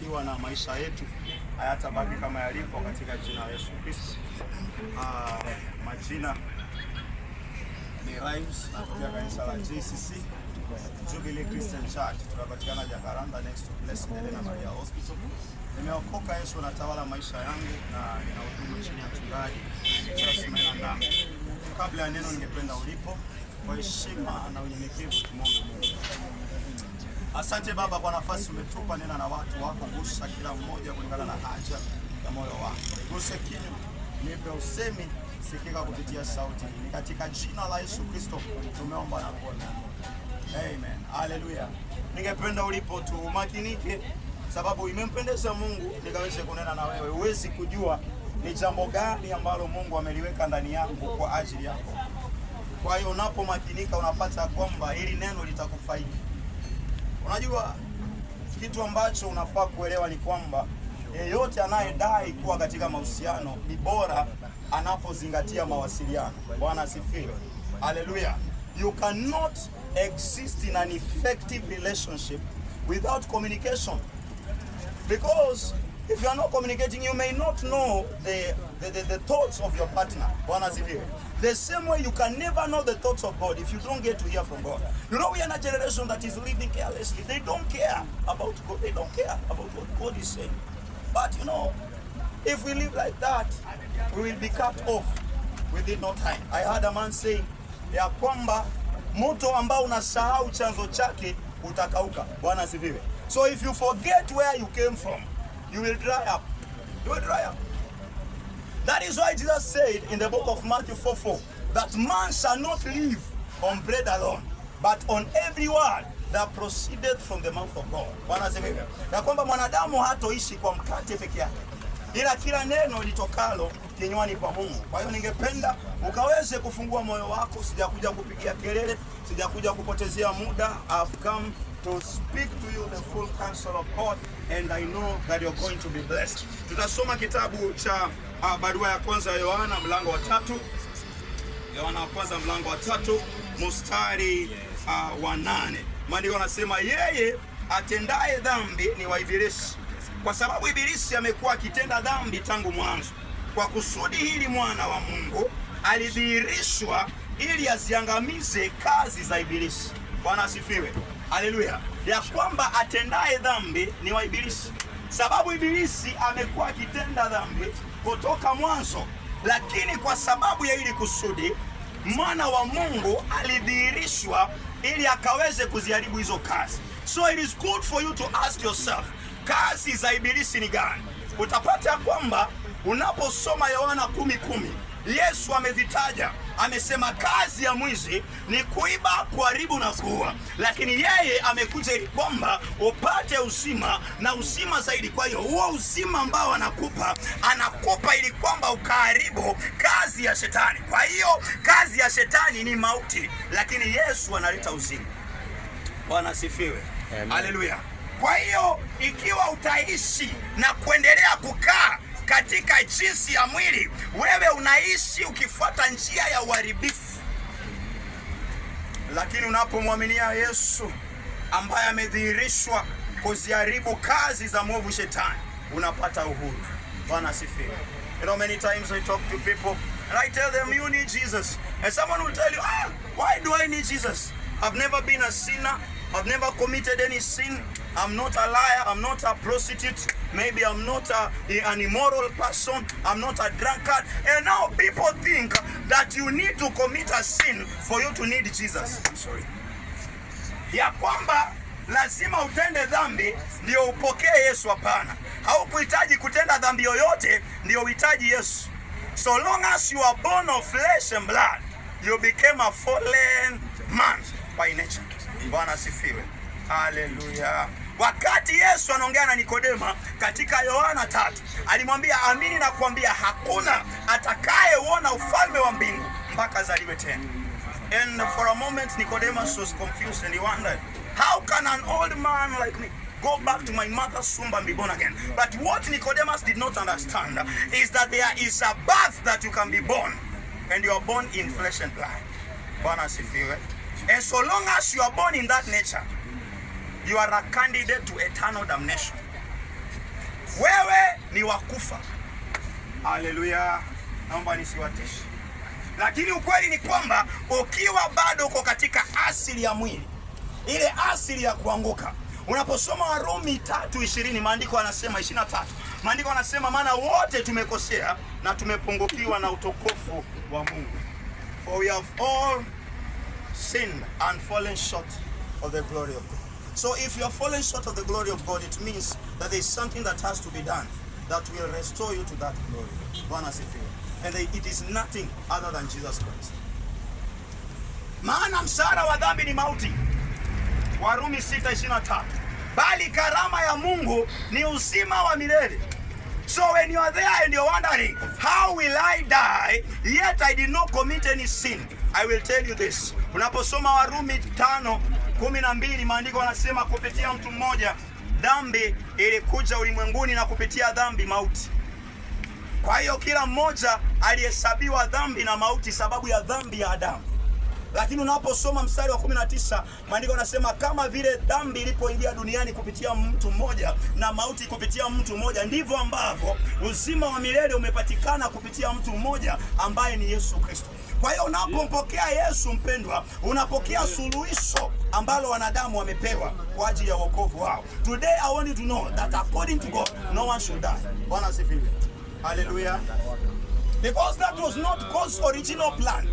kubarikiwa na maisha yetu hayatabaki kama yalivyo katika jina la Yesu Kristo. Majina ni Rhymes, natokea kanisa la JCC Jubilee Christian Church. Tunapatikana Jacaranda next to Blessed Helena Maria Hospital. Nimeokoka, Yesu anatawala maisha yangu na ninahudumu chini ya mchungaji Jasmine. Kabla ya neno, ningependa ulipo kwa heshima na unyenyekevu tumwombe Mungu. Asante Baba kwa nafasi umetupa, nena na watu wako, gusa kila mmoja kulingana na haja ya moyo wako. Guse kinywa, nipe usemi, sikika kupitia sauti. Ni katika jina la Yesu Kristo tumeomba na kuomba. Amen. Hallelujah. Ningependa ulipo tu umakinike, sababu imempendeza Mungu nikaweze kunena na wewe. Huwezi kujua ni jambo gani ambalo Mungu ameliweka ndani yangu kwa ajili yako. Kwa hiyo unapomakinika unapata kwamba hili neno litakufaidi. Unajua kitu ambacho unafaa kuelewa ni kwamba yeyote anayedai kuwa katika mahusiano ni bora anapozingatia mawasiliano. Bwana asifiwe. Hallelujah. You cannot exist in an effective relationship without communication. Because if you are not communicating, you may not know the thoughts of your partner. Bwana asifiwe. The same way you can never know the thoughts of God if you don't get to hear from God. You know, we are in a generation that is living carelessly. They don't care about God. They don't care about what God is saying. But you know, if we live like that, we will be cut off within no time. I heard a man saying, ya kwamba moto ambao unasahau chanzo chake utakauka. Bwana asifiwe. So if you forget where you came from, you will dry up. You will dry up. That is why Jesus said in the book of Matthew 4:4 that man shall not live on bread alone, but on every word that proceeded from the mouth of God. Bwana asifiwe. Ya kwamba mwanadamu hatoishi kwa mkate peke yake, ila kila neno litokalo kinywani kwa Mungu. Kwa hiyo ningependa ukaweze kufungua moyo wako. Sijakuja kupigia kelele, sijakuja kupotezea muda. I've come to speak to you the full counsel of God, and I know that you're going to be blessed. Tutasoma kitabu cha barua ya kwanza ya Yohana mlango wa 3. Yohana wa kwanza mlango wa 3 mstari wa 8. Maandiko yanasema yeye atendaye dhambi ni wa Ibilisi, kwa sababu Ibilisi amekuwa akitenda dhambi tangu mwanzo. Kwa kusudi hili mwana wa Mungu alidhihirishwa ili aziangamize kazi za Ibilisi. Bwana asifiwe. Haleluya. Ya kwamba atendaye dhambi ni wa Ibilisi, sababu Ibilisi amekuwa akitenda dhambi kutoka mwanzo, lakini kwa sababu ya hili kusudi mwana wa Mungu alidhihirishwa ili akaweze kuziharibu hizo kazi. So it is good for you to ask yourself, kazi za Ibilisi ni gani? Utapata kwamba unaposoma Yohana 10:10 Yesu amezitaja. Amesema kazi ya mwizi ni kuiba, kuharibu na kuua, lakini yeye amekuja ili kwamba upate uzima na uzima zaidi. Kwa hiyo huo uzima ambao anakupa ili kwamba ukaharibu kazi ya shetani. Kwa hiyo kazi ya shetani ni mauti, lakini Yesu analeta uzima. Bwana asifiwe. Haleluya. Kwa hiyo ikiwa utaishi na kuendelea kukaa katika jinsi ya mwili, wewe unaishi ukifuata njia ya uharibifu. Lakini unapomwaminia Yesu ambaye amedhihirishwa kuziharibu kazi za mwovu shetani, unapata uhuru. Bwana asifiwe. You know, many times I talk to people and I tell them you need Jesus, and someone will tell you, why do I need Jesus? I've never been a sinner. I've never committed any sin. I'm not a liar. I'm not a prostitute. Maybe I'm not an immoral person. I'm not a drunkard. And now people think that you need to commit a sin for you to need Jesus. I'm sorry. Ya kwamba lazima utende dhambi ndio upokee Yesu. Hapana. Haukuhitaji kutenda dhambi yoyote ndio uhitaji Yesu. So long as you are born of flesh and blood, you became a fallen man by nature. Bwana asifiwe. Haleluya. Wakati Yesu anaongea na Nikodema katika Yohana 3, alimwambia amini na kuambia hakuna atakayeona ufalme wa mbingu mpaka azaliwe tena. And for a moment Nicodemus was confused and he wondered, how can an old man like me go back to my mother's womb and be born again? But what Nicodemus did not understand is that there is a birth that you can be born, and you are born in flesh and blood. Bwana asifiwe. And so long as you are born in that nature, you are a candidate to eternal damnation. ni wakufa. Haleluya, naomba nisiwatishe. Lakini ukweli ni kwamba ukiwa bado uko katika asili ya mwili, ile asili ya kuanguka, unaposoma Warumi 3:20, maandiko yanasema 23, maandiko yanasema maana wote tumekosea na tumepungukiwa na utukufu wa Mungu. For we have all sinned and fallen short of the glory of God. So if you are fallen short of the glory of God, it means that there is something that has to be done that will restore you to that glory. Bwana asifiwe. And it is nothing other than Jesus Christ. Maana mshahara wa dhambi ni mauti. Warumi 6:23. Bali karama ya Mungu ni uzima wa milele. So when you are there and you're wondering, how will I die yet I did not commit any sin? I will tell you this. Unaposoma Warumi 5:12, maandiko yanasema kupitia mtu mmoja dhambi ilikuja ulimwenguni na kupitia dhambi mauti. Kwa hiyo kila mmoja alihesabiwa dhambi na mauti sababu ya dhambi ya Adamu. Lakini unaposoma mstari wa 19, maandiko yanasema kama vile dhambi ilipoingia duniani kupitia mtu mmoja na mauti kupitia mtu mmoja, ndivyo ambavyo uzima wa milele umepatikana kupitia mtu mmoja ambaye ni Yesu Kristo. Kwa hiyo unapompokea Yesu mpendwa, unapokea suluhisho ambalo wanadamu wamepewa kwa ajili ya wokovu wao. Today I want you to know that according to God, no one should die. Bwana asifiwe. Hallelujah. Because that was not God's original plan.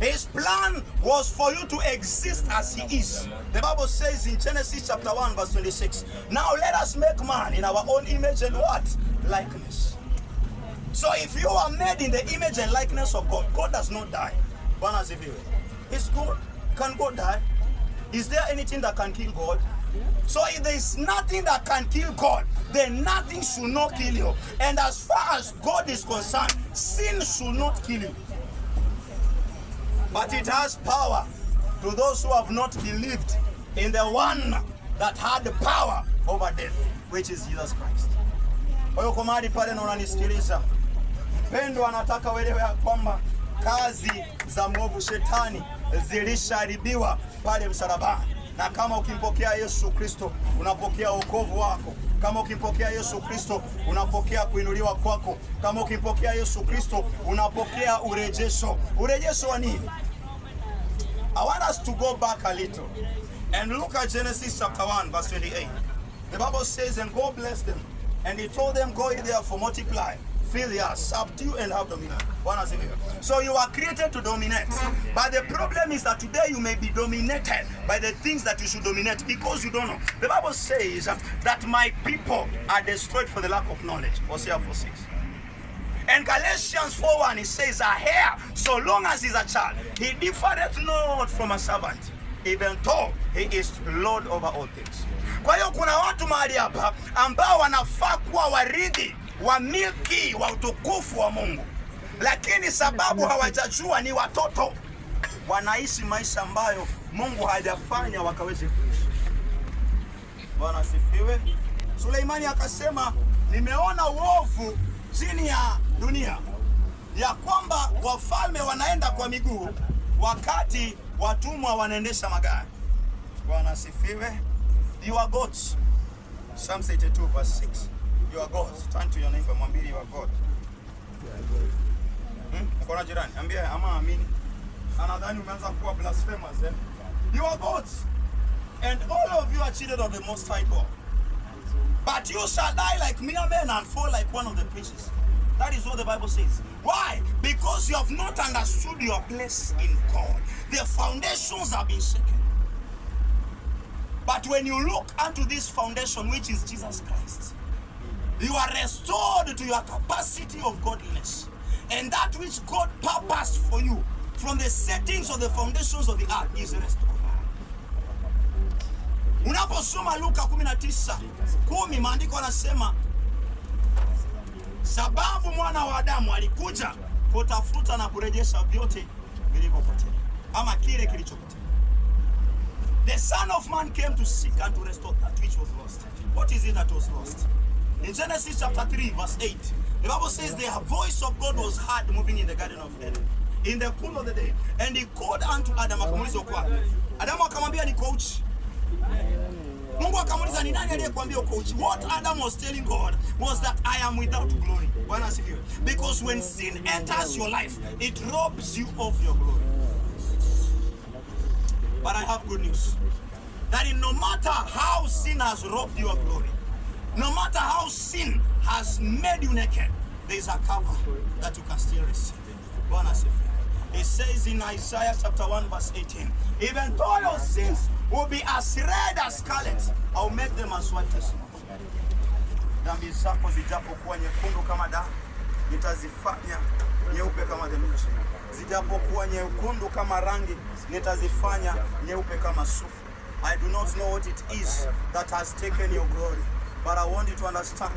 His plan was for you to exist as he is. The Bible says in Genesis chapter 1:26, now let us make man in our own image and what? Likeness. So if you are made in the image and likeness of God, God does not die. Bwana asifiwe. Is God? Can God die? Is there anything that can kill God? So if there is nothing that can kill God, then nothing should not kill you. And as far as God is concerned, sin should not kill you. But it has power to those who have not believed in the one that had the power over death, which is Jesus Christ. Kwa hiyo kwa mahali pale na unanisikiliza, mpendwa, anataka uelewe kwamba kazi za mwovu shetani zilishaharibiwa pale msalabani. Na kama ukimpokea Yesu Kristo, unapokea wokovu wako. Kama ukimpokea Yesu Kristo, unapokea kuinuliwa kwako. Kama ukimpokea Yesu Kristo, unapokea urejesho. Urejesho wa nini? I want us to go back a little and look at Genesis chapter 1:28. The Bible says, and God blessed them, and he told them, go ye therefore, multiply, fill the earth, subdue and have dominion. So you are created to dominate. But the problem is that today you may be dominated by the things that you should dominate because you don't know. The Bible says that my people are destroyed for the lack of knowledge. Hosea 4:6. And Galatians 4:1, it says, a heir, so long as he's a child, he differeth not from a servant, even though he is Lord over all things. Kwa hiyo kuna watu mahali hapa ambao wanafaa kuwa warithi wa milki wa utukufu wa Mungu, lakini sababu hawajajua ni watoto, wanaishi maisha ambayo Mungu hajafanya wakaweze kuishi. Bwana asifiwe. Suleimani akasema, nimeona uovu chini ya dunia, ya kwamba wafalme wanaenda kwa miguu wakati watumwa wanaendesha magari. Bwana asifiwe. You are gods. Psalm 82:6. You are gods. Turn to your neighbor, mwambie you are God. Mkono jirani, ambia ama amini. Anadhani umeanza kuwa blasphemous eh? You are gods. And all of you are children of the Most High God. But you shall die like mere men and fall like one of the princes. That is what the Bible says. Why? Because you have not understood your place in God. The foundations have been shaken. But when you look unto this foundation, which is Jesus Christ, you are restored to your capacity of godliness. And that which God purposed for you from the settings of the foundations of the earth is restored. Unaposoma Luka 19:10, maandiko yanasema, sababu mwana wa Adamu alikuja kutafuta na kurejesha vyote vilivyopotea, ama kile kilichopotea. The Son of Man came to seek and to restore that which was lost. What is it that was lost? In Genesis chapter 3:8, the Bible says the voice of God was heard moving in the Garden of Eden, in the cool of the day. And he called unto Adam, akamuuliza uko wapi? Adamu akamwambia niko uchi. Mungu akamuuliza, ni nani aliyekuambia uko uchi? What Adam was telling God was that I am without glory. Bwana asifiwe. Because when sin enters your life, it robs you of your glory. But I have good news. That no matter how sin has robbed your glory, no matter how sin has made you naked, there is a cover that you can still receive. Bwana asifiwe. It says in Isaiah chapter 1 verse 18, even though your sins will be as red as scarlet, I'll make them as white as snow. Dhambi zako zijapokuwa nyekundu kama damu, nitazifanya nyeupe kama theluji. Zijapokuwa nyekundu kama rangi, nitazifanya nyeupe kama sufu. I do not know what it is that has taken your glory, but I want you to understand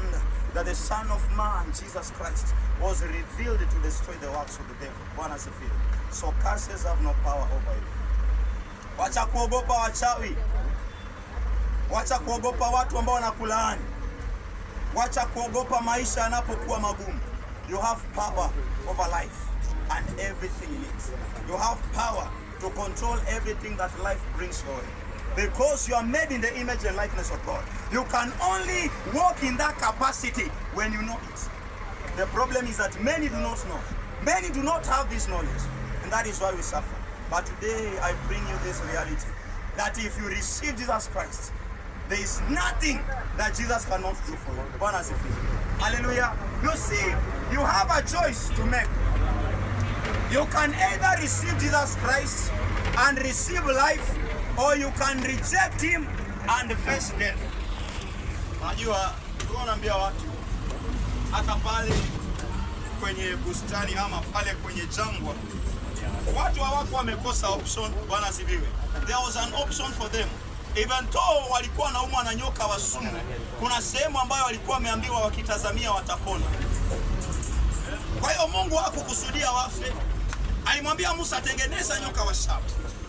that the Son of Man, Jesus Christ, was revealed to destroy the works of the devil. Bwana asifiwe. So curses have no power over you. Wacha kuogopa wachawi. Wacha kuogopa watu ambao wanakulaani. Wacha kuogopa maisha yanapokuwa magumu. You have power over life and everything in it. You have power to control everything that life brings your way. Because you are made in the image and likeness of God. You can only walk in that capacity when you know it. The problem is that many do not know. Many do not have this knowledge. And that is why we suffer. But today I bring you this reality. That if you receive Jesus Christ, there is nothing that Jesus cannot do for you. Hallelujah. You see, you have a choice to make. You can either receive Jesus Christ and receive life, or you can reject him and face death. Unajua, tunaambia watu hata pale kwenye bustani ama pale kwenye jangwa, watu hawako wamekosa option. Bwana asifiwe. There was an option for them. Even though walikuwa naumwa na nyoka wa sumu, kuna sehemu ambayo walikuwa wameambiwa wakitazamia watapona. Kwa hiyo Mungu hakukusudia wafe. Alimwambia Musa, tengeneza nyoka wa shaba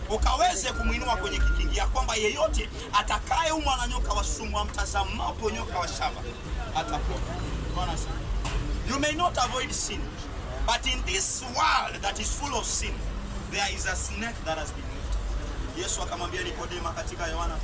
ukaweze kumuinua kwenye kikingi, ya kwamba yeyote atakayeumwa na nyoka wa sumu amtazamapo nyoka wa shaba atapona. Bwana asifiwe. You may not avoid sin, but in this world that is full of sin, there is a snake that has been lifted. Yesu akamwambia Nikodema katika Yohana 3,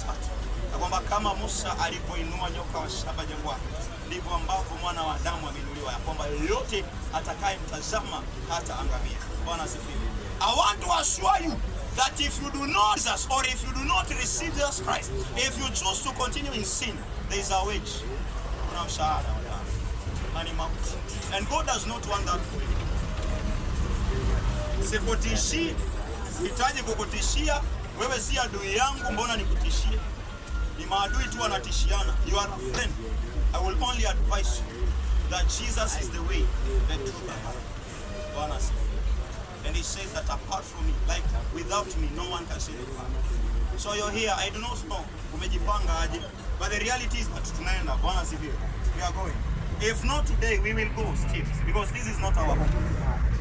ya kwamba kama Musa alipoinua nyoka wa shaba jangwani, ndivyo ambavyo mwana wa Adamu ameinuliwa, ya kwamba yeyote atakayemtazama hataangamia. Bwana asifiwe. I want to assure you that if you do not Jesus, or if you do not receive Jesus Christ, if you choose to continue in sin, there is a wage. Kuna mshahara and mauti. And God does not want that for you. Sikutishi, sihitaji kukutishia. Wewe si adui yangu, mbona nikutishie? Ni maadui tu wanatishiana. You are a friend. I will only advise you that Jesus is the way, the truth, and life. Bwana asifiwe. And he says that apart from me, like without me, no one can see the Father. So you're here, I do not know, umejipanga aje, but the reality is that tunaenda. Bwana asifiwe. We are going. If not today, we will go still, because this is not our home.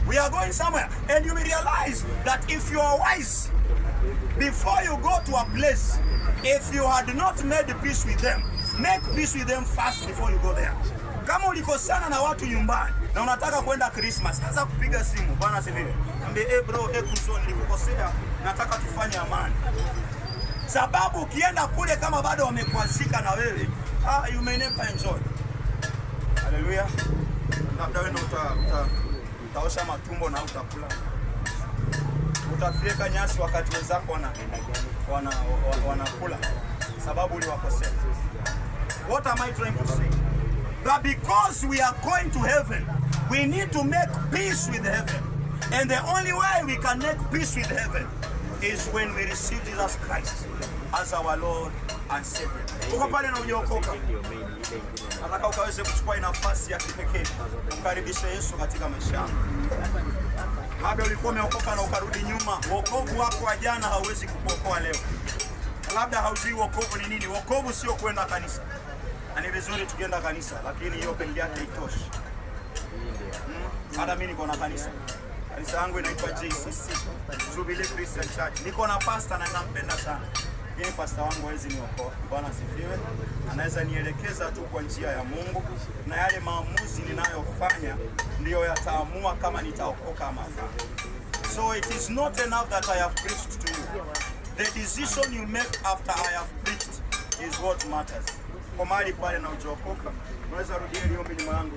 We are going somewhere, and you will realize that if you are wise, before you go to a place, if you had not made peace with them, make peace with them first before you go there. Kama ulikosana na watu nyumbani na unataka kwenda Christmas, sasa kupiga simu, Bwana asifiwe. Ambie bro, kusoni nilikukosea, nataka tufanye amani. Sababu ukienda kule kama bado wamekwazika na wewe, you may never enjoy. Hallelujah. Labda wewe utaosha matumbo na utakula. Utafyeka nyasi wakati wenzako wanakula, sababu uliwakosea. What am I trying to say? That because we are going to heaven, we need to make peace with heaven. And the only way we can make peace with heaven is when we receive Jesus Christ as our Lord and Savior. Uko pale na ujaokoka, nataka ukaweze kuchukua nafasi ya kipekee kumkaribisha Yesu katika maisha yako. Labda ulikuwa umeokoka na ukarudi nyuma. Wokovu wako wa jana hauwezi kukuokoa leo. Labda haujui wokovu ni nini. Wokovu sio kwenda kanisa. Ni vizuri tukienda kanisa, lakini hiyo pekee yake haitoshi. Hata mimi niko na kanisa. Kanisa yangu inaitwa JCC, Jubilee Christian Church. Niko na pastor na ninampenda sana. Yeye pastor wangu hawezi niokoa. Bwana asifiwe. Anaweza nielekeza tu kwa njia ya Mungu, na yale maamuzi ninayofanya ndio yataamua kama nitaokoka ama la. So it is not enough that I have preached to you. The decision you make after I have preached is what matters. Kwa mahali pale na ujaokoka, unaweza rudia ile ombi nyuma yangu.